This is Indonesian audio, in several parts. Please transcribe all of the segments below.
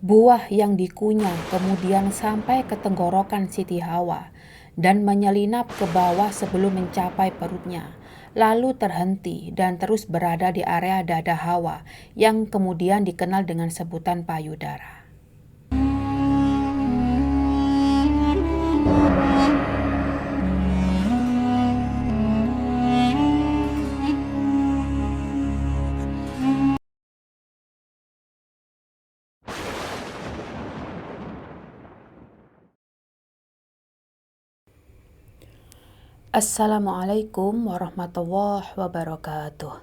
Buah yang dikunyah kemudian sampai ke tenggorokan Siti Hawa dan menyelinap ke bawah sebelum mencapai perutnya, lalu terhenti dan terus berada di area dada Hawa yang kemudian dikenal dengan sebutan payudara. Assalamualaikum warahmatullahi wabarakatuh.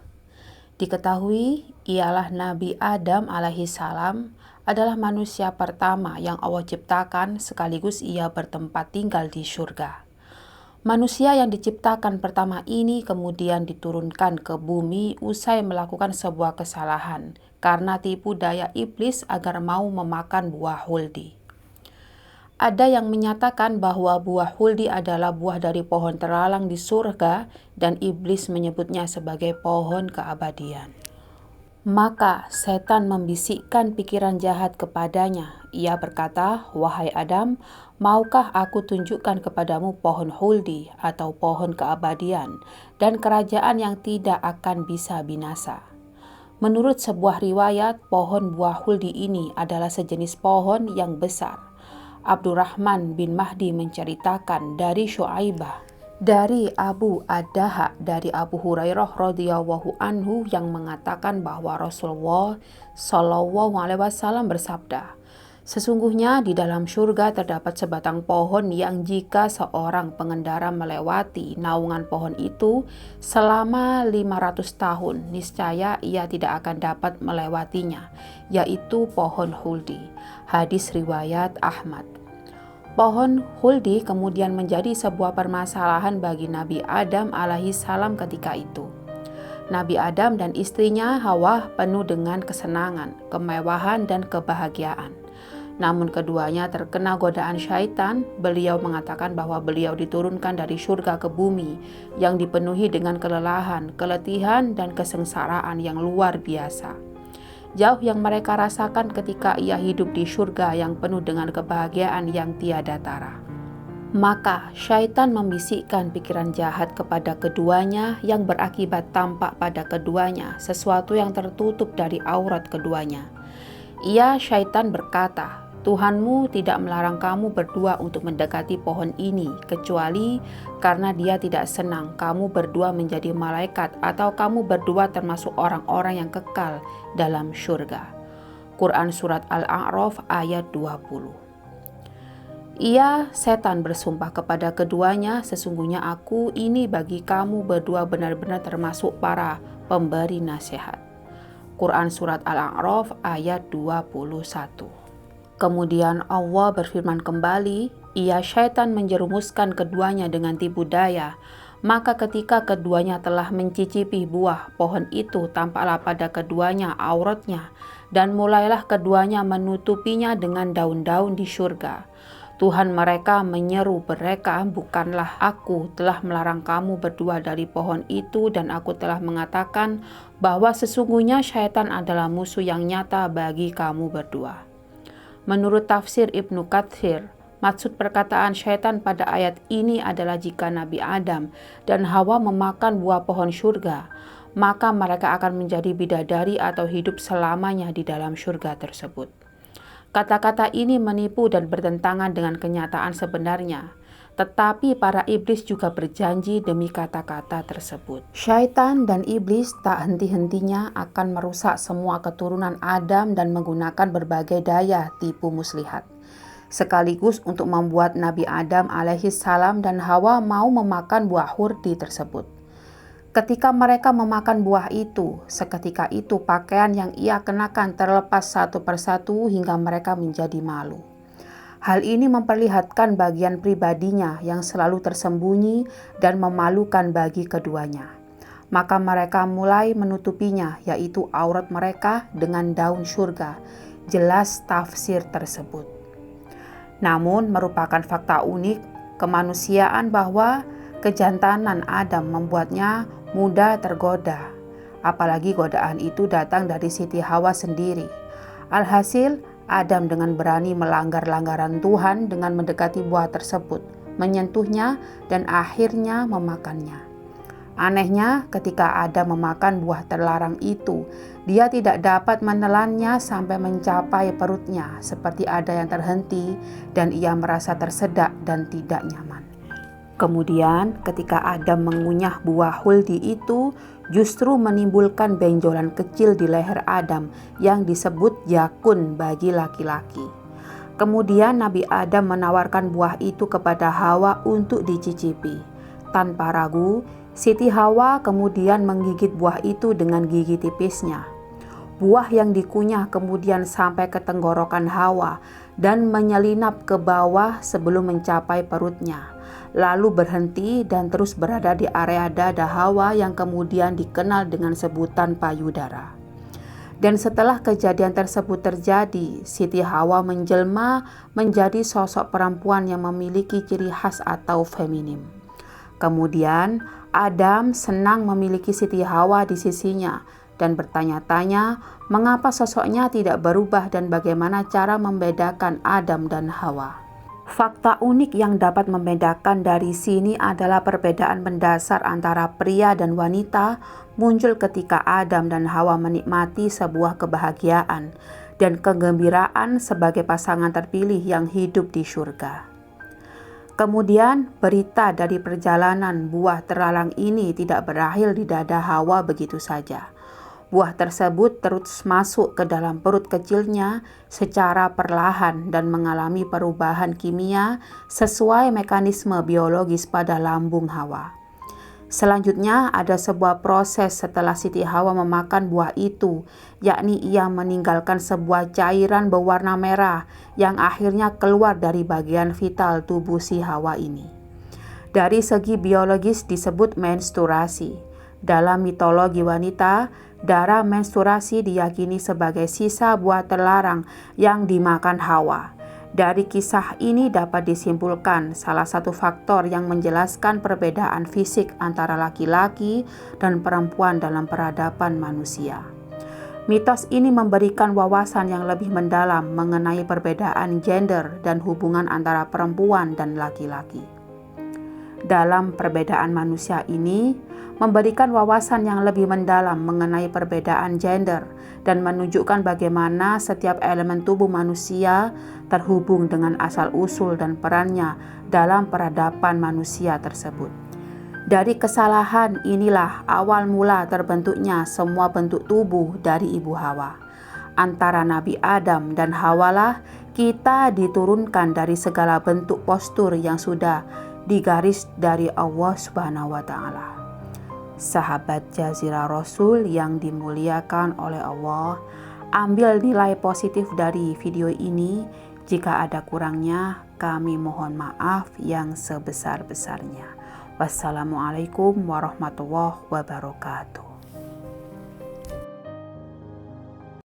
Diketahui ialah Nabi Adam alaihi salam adalah manusia pertama yang Allah ciptakan sekaligus ia bertempat tinggal di surga. Manusia yang diciptakan pertama ini kemudian diturunkan ke bumi usai melakukan sebuah kesalahan karena tipu daya iblis agar mau memakan buah huldi. Ada yang menyatakan bahwa buah huldi adalah buah dari pohon terlarang di surga dan iblis menyebutnya sebagai pohon keabadian. Maka setan membisikkan pikiran jahat kepadanya. Ia berkata, "Wahai Adam, maukah aku tunjukkan kepadamu pohon huldi atau pohon keabadian dan kerajaan yang tidak akan bisa binasa?" Menurut sebuah riwayat, pohon buah huldi ini adalah sejenis pohon yang besar. Abdurrahman bin Mahdi menceritakan dari Syuaibah dari Abu Ad-Daha dari Abu Hurairah radhiyallahu anhu yang mengatakan bahwa Rasulullah Shallallahu alaihi wasallam bersabda, "Sesungguhnya di dalam surga terdapat sebatang pohon yang jika seorang pengendara melewati naungan pohon itu selama 500 tahun, niscaya ia tidak akan dapat melewatinya, yaitu pohon huldi." Hadis riwayat Ahmad. Pohon huldi kemudian menjadi sebuah permasalahan bagi Nabi Adam alaihi salam ketika itu. Nabi Adam dan istrinya Hawa penuh dengan kesenangan, kemewahan, dan kebahagiaan. Namun keduanya terkena godaan syaitan. Beliau mengatakan bahwa beliau diturunkan dari surga ke bumi yang dipenuhi dengan kelelahan, keletihan, dan kesengsaraan yang luar biasa. Jauh yang mereka rasakan ketika ia hidup di surga yang penuh dengan kebahagiaan yang tiada tara. Maka syaitan membisikkan pikiran jahat kepada keduanya yang berakibat tampak pada keduanya sesuatu yang tertutup dari aurat keduanya. Syaitan berkata, "Tuhanmu tidak melarang kamu berdua untuk mendekati pohon ini, kecuali karena dia tidak senang kamu berdua menjadi malaikat atau kamu berdua termasuk orang-orang yang kekal dalam surga." Quran Surat Al-A'raf ayat 20. Setan bersumpah kepada keduanya, "Sesungguhnya aku ini bagi kamu berdua benar-benar termasuk para pemberi nasihat." Quran Surat Al-A'raf ayat 21. Kemudian Allah berfirman kembali, syaitan menjerumuskan keduanya dengan tipu daya. Maka ketika keduanya telah mencicipi buah pohon itu, tampaklah pada keduanya auratnya, dan mulailah keduanya menutupinya dengan daun-daun di surga. Tuhan mereka menyeru mereka, "Bukanlah aku telah melarang kamu berdua dari pohon itu, dan aku telah mengatakan bahwa sesungguhnya syaitan adalah musuh yang nyata bagi kamu berdua." Menurut tafsir Ibnu Katsir, maksud perkataan syaitan pada ayat ini adalah jika Nabi Adam dan Hawa memakan buah pohon surga, maka mereka akan menjadi bidadari atau hidup selamanya di dalam surga tersebut. Kata-kata ini menipu dan bertentangan dengan kenyataan sebenarnya. Tetapi para iblis juga berjanji demi kata-kata tersebut. Syaitan dan iblis tak henti-hentinya akan merusak semua keturunan Adam dan menggunakan berbagai daya tipu muslihat, sekaligus untuk membuat Nabi Adam alaihi salam dan Hawa mau memakan buah hurdi tersebut. Ketika mereka memakan buah itu, seketika itu pakaian yang ia kenakan terlepas satu persatu hingga mereka menjadi malu. Hal ini memperlihatkan bagian pribadinya yang selalu tersembunyi dan memalukan bagi keduanya. Maka mereka mulai menutupinya, yaitu aurat mereka, dengan daun surga. Jelas tafsir tersebut. Namun merupakan fakta unik kemanusiaan bahwa kejantanan Adam membuatnya mudah tergoda. Apalagi godaan itu datang dari Siti Hawa sendiri. Alhasil, Adam dengan berani melanggar langgaran Tuhan dengan mendekati buah tersebut, menyentuhnya, dan akhirnya memakannya. Anehnya, ketika Adam memakan buah terlarang itu, dia tidak dapat menelannya sampai mencapai perutnya, seperti ada yang terhenti, dan ia merasa tersedak dan tidak nyaman. Kemudian, ketika Adam mengunyah buah huldi itu, justru menimbulkan benjolan kecil di leher Adam yang disebut yakun bagi laki-laki. Kemudian Nabi Adam menawarkan buah itu kepada Hawa untuk dicicipi. Tanpa ragu, Siti Hawa kemudian menggigit buah itu dengan gigi tipisnya. Buah yang dikunyah kemudian sampai ke tenggorokan Hawa dan menyelinap ke bawah sebelum mencapai perutnya, lalu berhenti dan terus berada di area dada Hawa yang kemudian dikenal dengan sebutan payudara. Dan setelah kejadian tersebut terjadi, Siti Hawa menjelma menjadi sosok perempuan yang memiliki ciri khas atau feminim. Kemudian Adam senang memiliki Siti Hawa di sisinya dan bertanya-tanya mengapa sosoknya tidak berubah dan bagaimana cara membedakan Adam dan Hawa. Fakta unik yang dapat membedakan dari sini adalah perbedaan mendasar antara pria dan wanita muncul ketika Adam dan Hawa menikmati sebuah kebahagiaan dan kegembiraan sebagai pasangan terpilih yang hidup di surga. Kemudian berita dari perjalanan buah terlarang ini tidak berakhir di dada Hawa begitu saja. Buah tersebut terus masuk ke dalam perut kecilnya secara perlahan dan mengalami perubahan kimia sesuai mekanisme biologis pada lambung Hawa. Selanjutnya ada sebuah proses setelah Siti Hawa memakan buah itu, yakni ia meninggalkan sebuah cairan berwarna merah yang akhirnya keluar dari bagian vital tubuh si Hawa ini. Dari segi biologis disebut menstruasi. Dalam mitologi wanita, darah menstruasi diyakini sebagai sisa buah terlarang yang dimakan Hawa. Dari kisah ini dapat disimpulkan salah satu faktor yang menjelaskan perbedaan fisik antara laki-laki dan perempuan dalam peradaban manusia. Mitos ini memberikan wawasan yang lebih mendalam mengenai perbedaan gender dan hubungan antara perempuan dan laki-laki. Dalam perbedaan manusia ini, memberikan wawasan yang lebih mendalam mengenai perbedaan gender dan menunjukkan bagaimana setiap elemen tubuh manusia terhubung dengan asal-usul dan perannya dalam peradaban manusia tersebut. Dari kesalahan inilah awal mula terbentuknya semua bentuk tubuh dari Ibu Hawa. Antara Nabi Adam dan Hawalah kita diturunkan dari segala bentuk postur yang sudah digaris dari Allah Subhanahu wa Ta'ala. Sahabat Jazirah Rasul yang dimuliakan oleh Allah, ambil nilai positif dari video ini. Jika ada kurangnya, kami mohon maaf yang sebesar-besarnya. Wassalamualaikum warahmatullahi wabarakatuh.